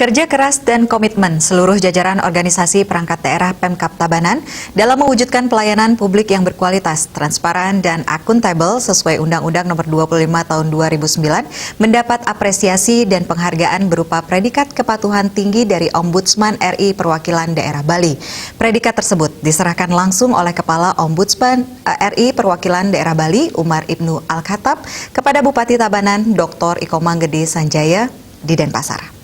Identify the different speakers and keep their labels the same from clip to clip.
Speaker 1: Kerja keras dan komitmen seluruh jajaran organisasi perangkat daerah Pemkab Tabanan dalam mewujudkan pelayanan publik yang berkualitas, transparan, dan akuntabel sesuai Undang-Undang Nomor 25 Tahun 2009 mendapat apresiasi dan penghargaan berupa predikat kepatuhan tinggi dari Ombudsman RI Perwakilan Daerah Bali. Predikat tersebut diserahkan langsung oleh Kepala Ombudsman RI Perwakilan Daerah Bali, Umar Ibnu Al-Khattab, kepada Bupati Tabanan, Dr. Iko Manggede Sanjaya di Denpasar.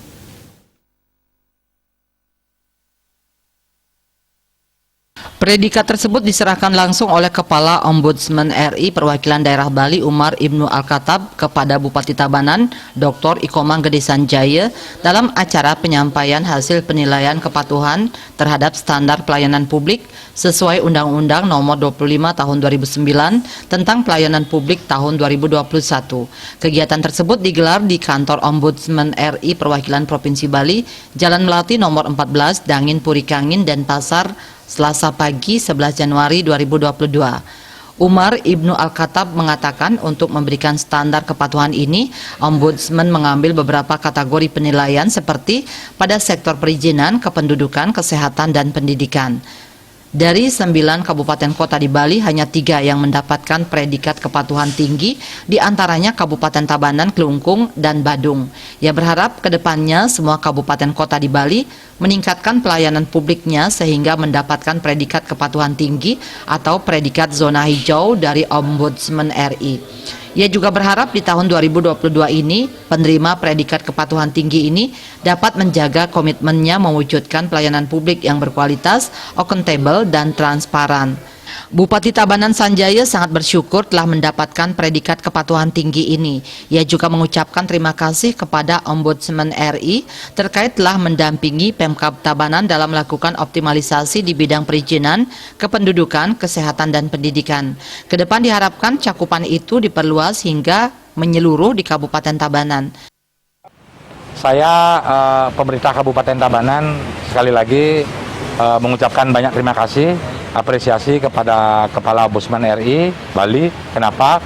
Speaker 2: Predikat tersebut diserahkan langsung oleh Kepala Ombudsman RI Perwakilan Daerah Bali Umar Ibnu Al-Khattab kepada Bupati Tabanan Dr. Iko Manggede Sanjaya dalam acara penyampaian hasil penilaian kepatuhan terhadap standar pelayanan publik sesuai Undang-Undang Nomor 25 Tahun 2009 tentang Pelayanan Publik tahun 2021. Kegiatan tersebut digelar di Kantor Ombudsman RI Perwakilan Provinsi Bali, Jalan Melati Nomor 14, Dangin Purikangin, Denpasar, Selasa pagi 11 Januari 2022. Umar Ibnu Al-Khattab mengatakan untuk memberikan standar kepatuhan ini, Ombudsman mengambil beberapa kategori penilaian seperti pada sektor perizinan, kependudukan, kesehatan, dan pendidikan. Dari 9 kabupaten kota di Bali, hanya 3 yang mendapatkan predikat kepatuhan tinggi, diantaranya Kabupaten Tabanan, Kelungkung, dan Badung. Ia berharap ke depannya semua kabupaten kota di Bali meningkatkan pelayanan publiknya sehingga mendapatkan predikat kepatuhan tinggi atau predikat zona hijau dari Ombudsman RI. Ia juga berharap di tahun 2022 ini, penerima predikat kepatuhan tinggi ini dapat menjaga komitmennya mewujudkan pelayanan publik yang berkualitas, akuntabel, dan transparan. Bupati Tabanan Sanjaya sangat bersyukur telah mendapatkan predikat kepatuhan tinggi ini. Ia juga mengucapkan terima kasih kepada Ombudsman RI terkait telah mendampingi Pemkab Tabanan dalam melakukan optimalisasi di bidang perizinan, kependudukan, kesehatan, dan pendidikan. Kedepan diharapkan cakupan itu diperluas hingga menyeluruh di Kabupaten Tabanan.
Speaker 3: Saya pemerintah Kabupaten Tabanan sekali lagi mengucapkan banyak terima kasih, apresiasi kepada Kepala Ombudsman RI Bali. Kenapa?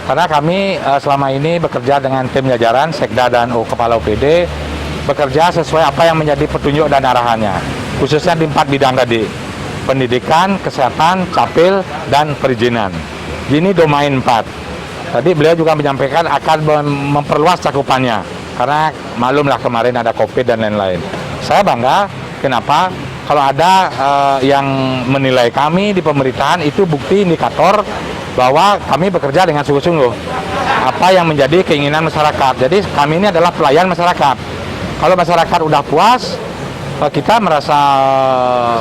Speaker 3: Karena kami selama ini bekerja dengan tim jajaran, Sekda dan Kepala OPD, bekerja sesuai apa yang menjadi petunjuk dan arahannya, khususnya di 4 bidang tadi, pendidikan, kesehatan, capil, dan perizinan. Ini domain 4. Tadi beliau juga menyampaikan akan memperluas cakupannya, karena maklumlah kemarin ada COVID dan lain-lain. Saya bangga, kenapa? Kalau ada yang menilai kami di pemerintahan, itu bukti indikator bahwa kami bekerja dengan sungguh-sungguh. Apa yang menjadi keinginan masyarakat. Jadi kami ini adalah pelayan masyarakat. Kalau masyarakat udah puas, kita merasa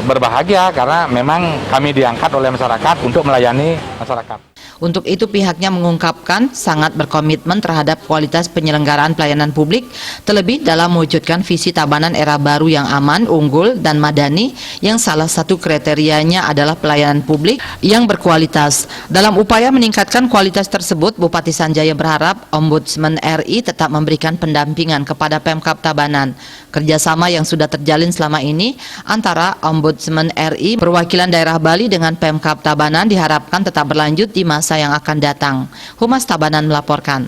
Speaker 3: berbahagia karena memang kami diangkat oleh masyarakat untuk melayani masyarakat.
Speaker 2: Untuk itu pihaknya mengungkapkan sangat berkomitmen terhadap kualitas penyelenggaraan pelayanan publik, terlebih dalam mewujudkan visi Tabanan era baru yang aman, unggul, dan madani, yang salah satu kriterianya adalah pelayanan publik yang berkualitas. Dalam upaya meningkatkan kualitas tersebut, Bupati Sanjaya berharap Ombudsman RI tetap memberikan pendampingan kepada Pemkab Tabanan. Kerjasama yang sudah terjalin selama ini antara Ombudsman RI Perwakilan Daerah Bali dengan Pemkab Tabanan diharapkan tetap berlanjut di masa yang akan datang. Humas Tabanan melaporkan.